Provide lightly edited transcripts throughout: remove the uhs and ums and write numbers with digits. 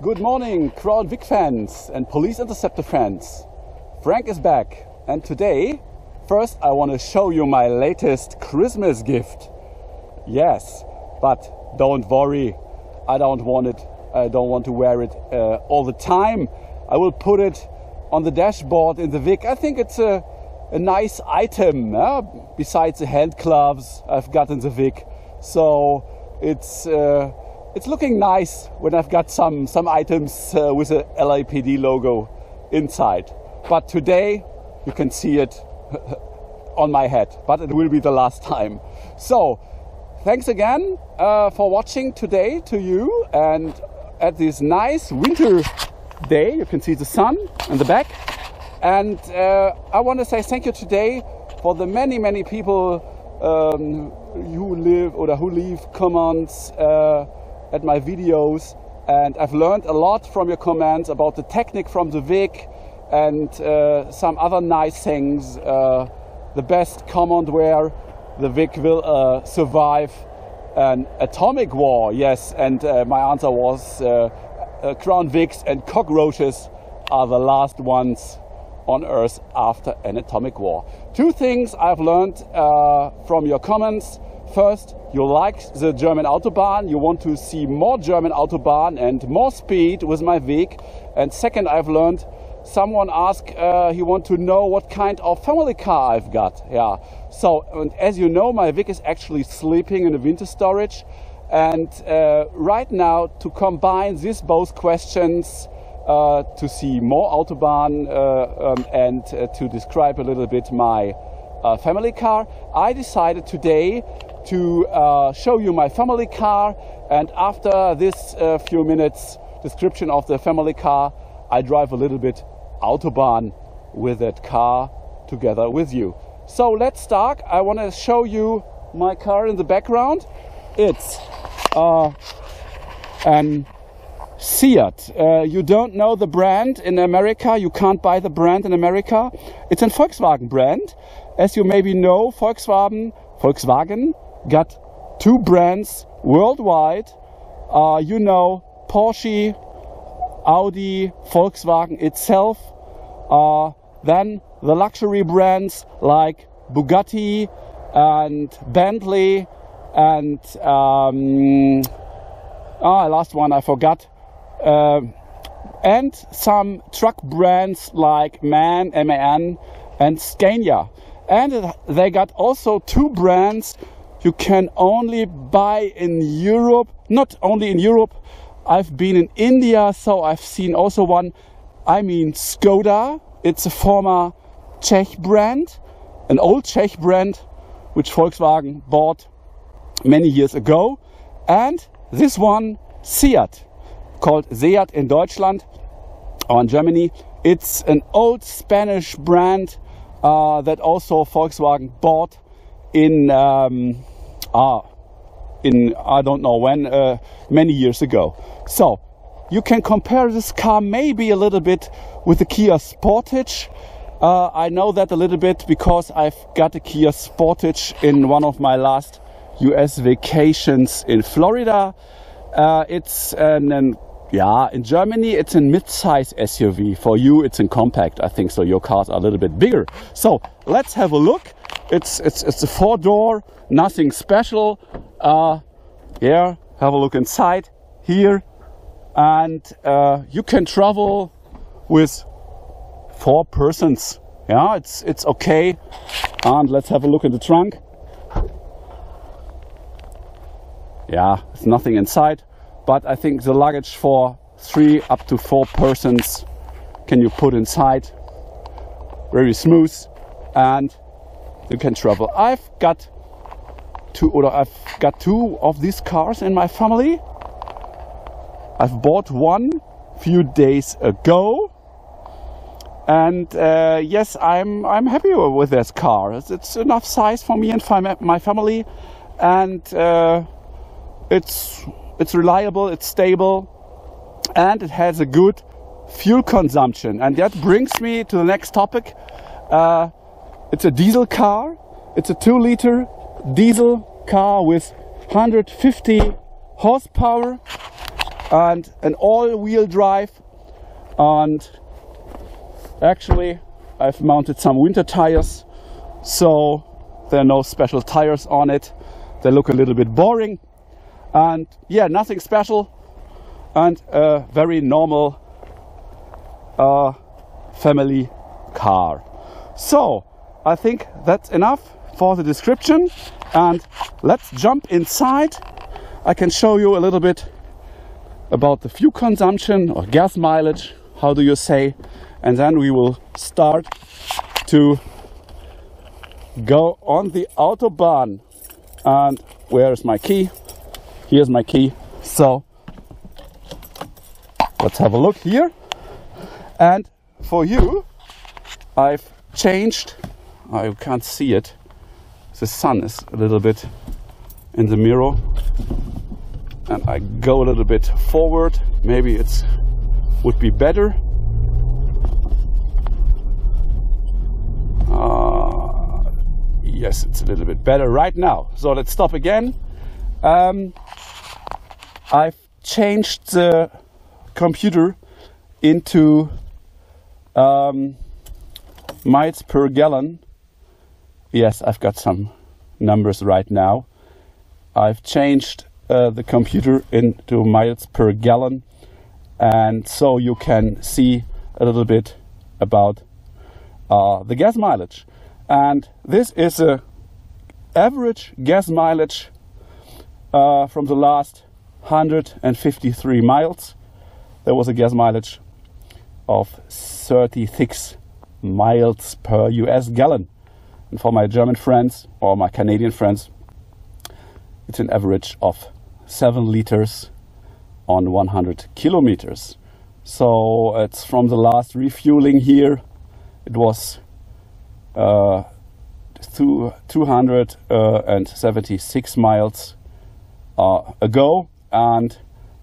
Good morning, Crown Vic fans and Police Interceptor fans. Frank is back, and today, first I want to show you my latest Christmas gift. Yes, but don't worry, I don't want to wear it all the time. I will put it on the dashboard in the Vic. I think it's a nice item, besides the hand gloves I've got in the Vic. So it's looking nice when I've got some items with a LAPD logo inside. But today you can see it on my head, but it will be the last time. So thanks again for watching today to you, and at this nice winter day you can see the sun in the back. And I want to say thank you today for the many people who leave comments at my videos, and I've learned a lot from your comments about the technique from the Vic and some other nice things. The best comment where the Vic will survive an atomic war. Yes, and my answer was Crown Vics and cockroaches are the last ones on Earth after an atomic war. Two things I've learned from your comments. First, you like the German Autobahn, you want to see more German Autobahn and more speed with my Vic. And second, I've learned, someone asked, he want to know what kind of family car I've got. Yeah. So, and as you know, my Vic is actually sleeping in a winter storage. And right now, to combine these both questions, to see more Autobahn and to describe a little bit my family car, I decided today to show you my family car, and after this few minutes description of the family car, I drive a little bit Autobahn with that car together with you. So let's start. I want to show you my car in the background. It's an Seat. You don't know the brand in America. You can't buy the brand in America. It's a Volkswagen brand. As you maybe know, Volkswagen got two brands worldwide. You know, Porsche, Audi, Volkswagen itself. Then the luxury brands like Bugatti and Bentley and last one I forgot. And some truck brands like MAN, MAN and Scania. And they got also two brands you can only buy in Europe. Not only in Europe, I've been in India, so I've seen also one. I mean Skoda. It's a former Czech brand, an old Czech brand, which Volkswagen bought many years ago. And this one, Seat, called Seat in Deutschland or in Germany. It's an old Spanish brand that also Volkswagen bought in I don't know when, many years ago. So you can compare this car maybe a little bit with the Kia Sportage. I know that a little bit because I've got a Kia Sportage in one of my last US vacations in Florida. It's in Germany it's a mid-size SUV. For you it's a compact, I think, so your cars are a little bit bigger. So let's have a look. It's a four-door, nothing special. Yeah, have a look inside here, and you can travel with 4 persons. Yeah, it's okay. And let's have a look at the trunk. Yeah, there's nothing inside, but I think the luggage for 3 up to 4 persons can you put inside. Very smooth, and you can travel. I've got two of these cars in my family. I've bought one few days ago, and yes, I'm happy with this car. It's enough size for me and my family, and it's reliable, it's stable, and it has a good fuel consumption. And that brings me to the next topic. It's a diesel car. It's a 2-liter diesel car with 150 horsepower. and an all-wheel drive. And actually I've mounted some winter tires, so there are no special tires on it. They look a little bit boring, and yeah, nothing special, and a very normal family car. So I think that's enough for the description, and let's jump inside. I can show you a little bit about the fuel consumption or gas mileage, how do you say, and then we will start to go on the Autobahn. And where is my key? Here's my key. So let's have a look here. And for you, I've changed, you can't see it, the sun is a little bit in the mirror, and I go a little bit forward, maybe it would be better. Yes, it's a little bit better right now. So let's stop again. I've changed the computer into miles per gallon. Yes, I've got some numbers right now. I've changed the computer into miles per gallon, and so you can see a little bit about the gas mileage. And this is a average gas mileage from the last 153 miles. There was a gas mileage of 36 miles per US gallon. And for my German friends or my Canadian friends, it's an average of 7 liters on 100 kilometers. So it's from the last refueling here. It was 276 miles ago, and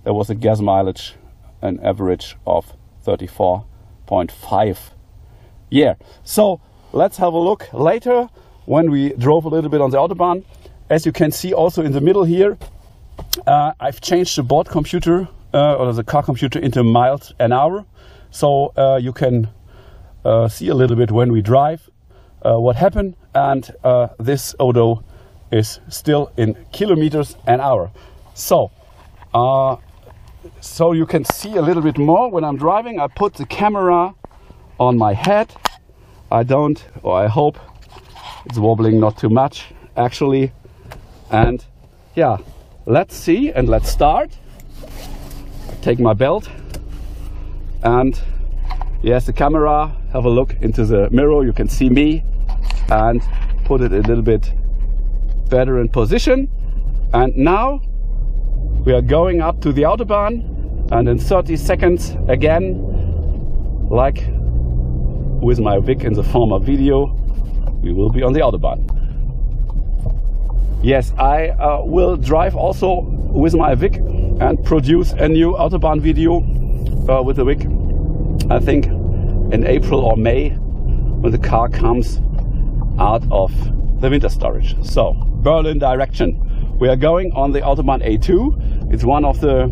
there was a gas mileage, an average of 34.5. Yeah, so let's have a look later when we drove a little bit on the Autobahn. As you can see also in the middle here, I've changed the board computer or the car computer into miles an hour, so you can see a little bit when we drive what happened, and this Auto is still in kilometers an hour. So so you can see a little bit more when I'm driving. I put the camera on my head. I hope it's wobbling not too much actually. And yeah, let's see and let's start. Take my belt, and yes, the camera, have a look into the mirror, you can see me, and put it a little bit better in position. And now we are going up to the Autobahn, and in 30 seconds again, like with my Vic in the former video, we will be on the Autobahn. Yes, I will drive also with my Vic and produce a new Autobahn video with the Vic, I think in April or May, when the car comes out of the winter storage. So, Berlin direction. We are going on the Autobahn A2. It's one of the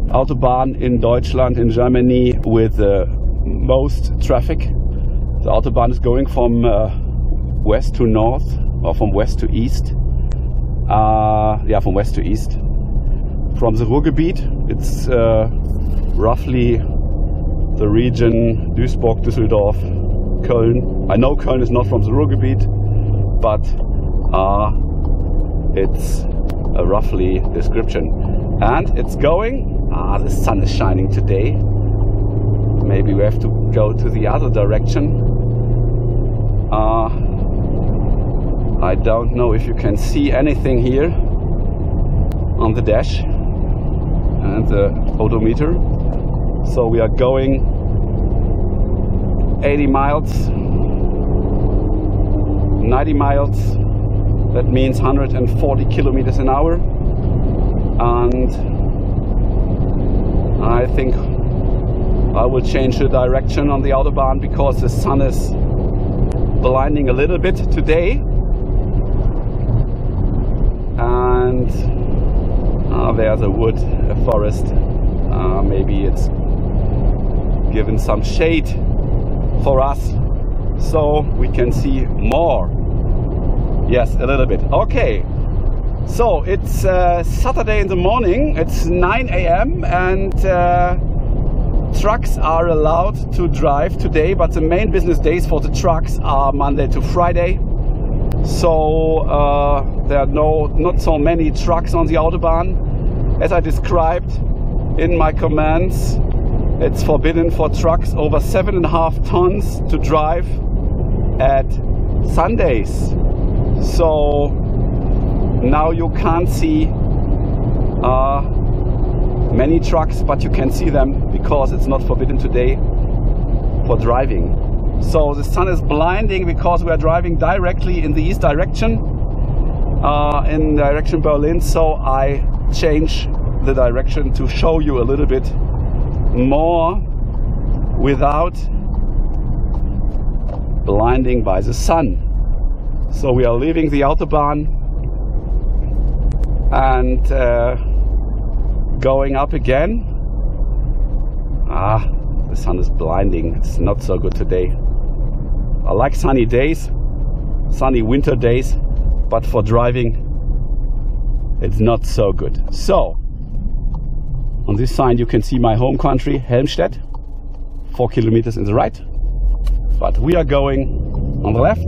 Autobahn in Deutschland, in Germany, with the most traffic. The Autobahn is going from west to north, or from west to east. Yeah, from west to east. From the Ruhrgebiet, it's roughly the region Duisburg, Düsseldorf, Köln. I know Köln is not from the Ruhrgebiet, but it's a roughly description. And it's going, the sun is shining today. Maybe we have to go to the other direction. I don't know if you can see anything here on the dash and the odometer. So we are going 80 miles, 90 miles, that means 140 kilometers an hour. And I think I will change the direction on the Autobahn because the sun is blinding a little bit today. And there's a wood, a forest Maybe it's given some shade for us so we can see more. Yes, a little bit. Okay, so it's Saturday in the morning. It's 9 a.m. and trucks are allowed to drive today, but the main business days for the trucks are Monday to Friday. So there are not so many trucks on the Autobahn. As I described in my commands, it's forbidden for trucks over 7.5 tons to drive at Sundays. So now you can't see many trucks, but you can see them because it's not forbidden today for driving. So the sun is blinding because we are driving directly in the east direction, in direction Berlin. So I change the direction to show you a little bit more without blinding by the sun. So we are leaving the Autobahn and going up again. The sun is blinding. It's not so good today. I like sunny days, sunny winter days, but for driving it's not so good. So on this sign you can see my home country, Helmstedt, 4 kilometers in the right, but we are going on the left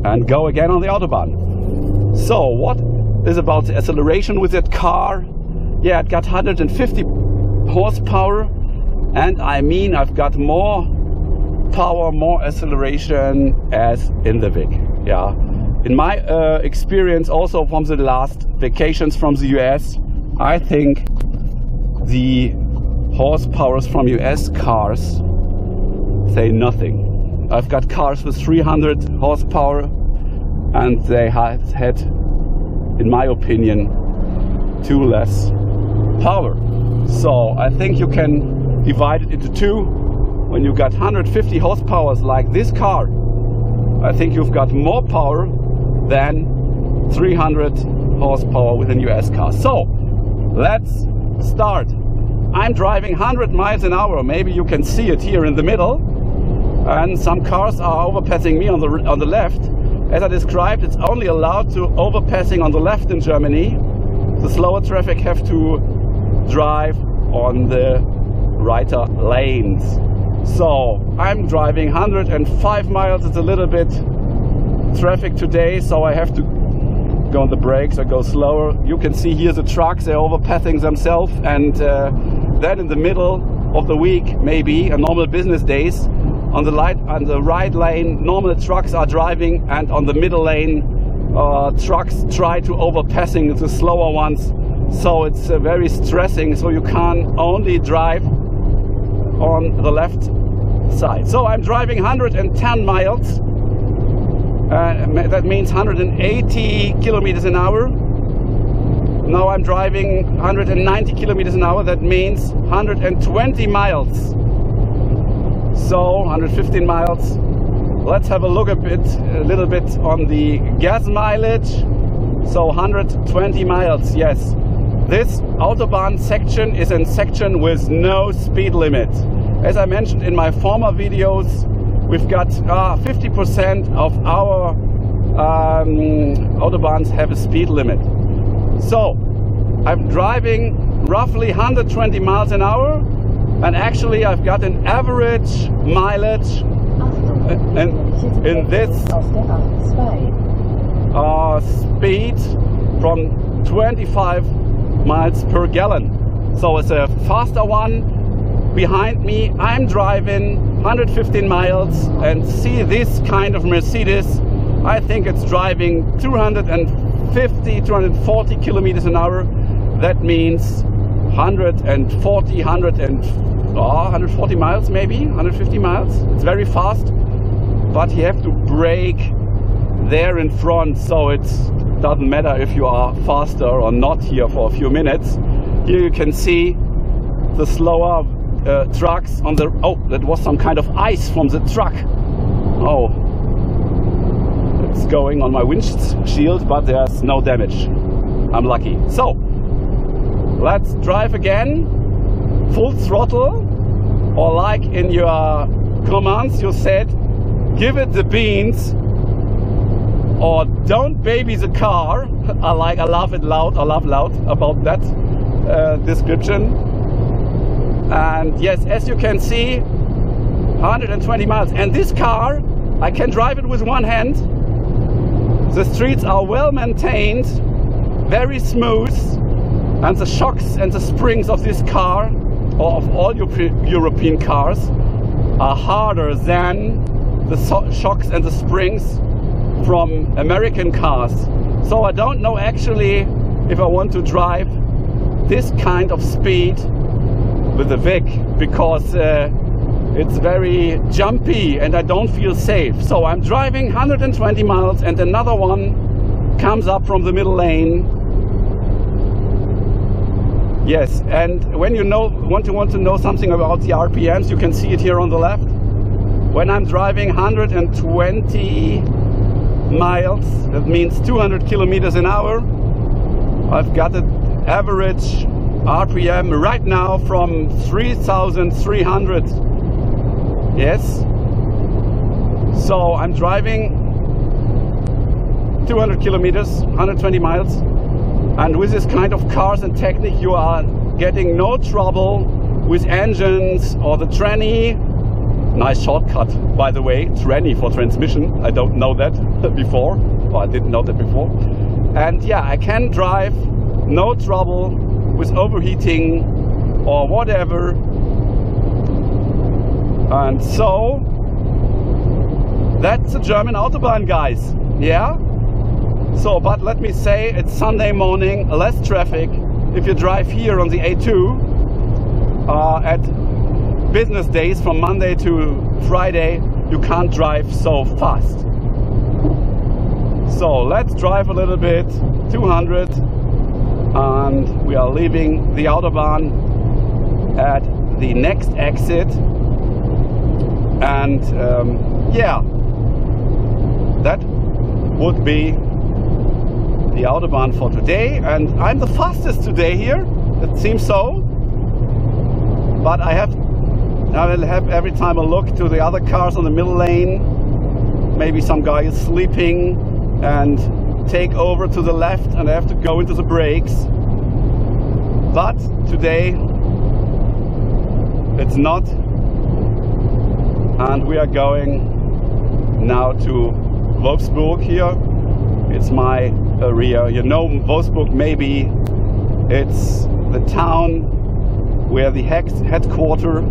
and go again on the Autobahn. So what is about the acceleration with that car? Yeah, it got 150 horsepower, and I mean I've got more power, more acceleration as in the Vic. Yeah, in my experience also from the last vacations from the US, I think the horsepowers from US cars say nothing. I've got cars with 300 horsepower and they have had, in my opinion, too less power. So I think you can divide it into two. When you got 150 horsepower like this car, I think you've got more power than 300 horsepower with a US car. So let's start. I'm driving 100 miles an hour. Maybe you can see it here in the middle, and some cars are overpassing me on the left. As I described, it's only allowed to overpassing on the left in Germany. The slower traffic have to drive on the righter lanes. So I'm driving 105 miles. It's a little bit traffic today, so I have to go on the brakes or go slower. You can see here the trucks, they're overpassing themselves, and then in the middle of the week, maybe on normal business days, on the right lane normal trucks are driving, and on the middle lane trucks try to overpassing the slower ones. So it's very stressing, so you can only drive on the left side. So I'm driving 110 miles. That means 180 kilometers an hour. Now I'm driving 190 kilometers an hour. That means 120 miles. So 115 miles. Let's have a look a little bit on the gas mileage. So 120 miles, yes. This Autobahn section is a section with no speed limit. As I mentioned in my former videos, we've got 50% of our Autobahns have a speed limit. So I'm driving roughly 120 miles an hour, and actually I've got an average mileage in this speed from 25 miles per gallon. So it's a faster one. Behind me I'm driving 115 miles, and see this kind of Mercedes, I think it's driving 250, 240 kilometers an hour. That means 140 miles, maybe 150 miles. It's very fast, but you have to brake there in front, so it doesn't matter if you are faster or not here for a few minutes. Here you can see the slower trucks on the... Oh, that was some kind of ice from the truck. Oh, it's going on my windshield, but there's no damage. I'm lucky. So let's drive again, full throttle, or like in your commands you said, give it the beans, or don't baby the car. I love it loud, I love loud about that description. And yes, as you can see, 120 miles. And this car, I can drive it with one hand. The streets are well maintained, very smooth, and the shocks and the springs of this car, or of all European cars, are harder than the shocks and the springs from American cars. So I don't know actually if I want to drive this kind of speed with the Vic, because it's very jumpy and I don't feel safe. So I'm driving 120 miles and another one comes up from the middle lane. Yes, and when you want to know something about the RPMs, you can see it here on the left. When I'm driving 120 miles, that means 200 kilometers an hour, I've got an average RPM right now from 3,300. Yes, so I'm driving 200 kilometers, 120 miles, and with this kind of cars and technique you are getting no trouble with engines or the tranny. Nice shortcut, by the way, tranny for transmission. I don't know that before, or I didn't know that before. And yeah, I can drive no trouble with overheating or whatever. And so that's the German Autobahn, guys. Yeah. So, but let me say, it's Sunday morning, less traffic. If you drive here on the A2 at business days from Monday to Friday, you can't drive so fast. So let's drive a little bit, 200, and we are leaving the Autobahn at the next exit. And yeah, that would be the Autobahn for today. And I'm the fastest today here, it seems so. But I will have every time a look to the other cars on the middle lane. Maybe some guy is sleeping and take over to the left and I have to go into the brakes. But today it's not. And we are going now to Wolfsburg here. It's my area. You know Wolfsburg maybe. It's the town where the headquarters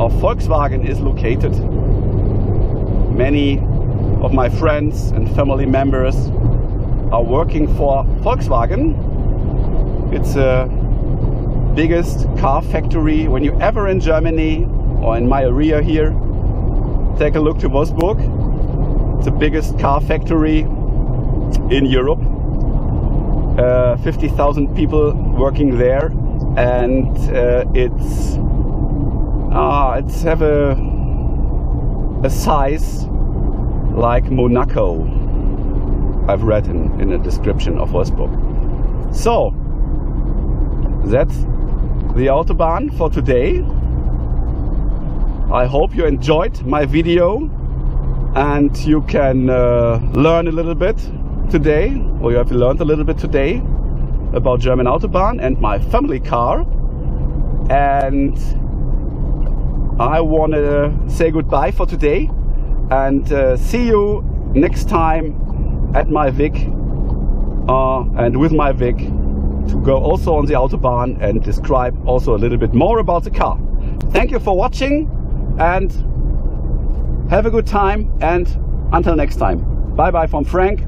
of Volkswagen is located. Many of my friends and family members are working for Volkswagen. It's the biggest car factory when you're ever in Germany or in my area here. Take a look to Wolfsburg. It's the biggest car factory in Europe. 50,000 people working there, and it's have a size like Monaco, I've read in the description of Wolfsburg. So that's the Autobahn for today. I hope you enjoyed my video and you can learn a little bit today, or you have learned a little bit today about German Autobahn and my family car. And I want to say goodbye for today and see you next time at my Vic and with my Vic to go also on the Autobahn and describe also a little bit more about the car. Thank you for watching and have a good time, and until next time. Bye bye from Frank.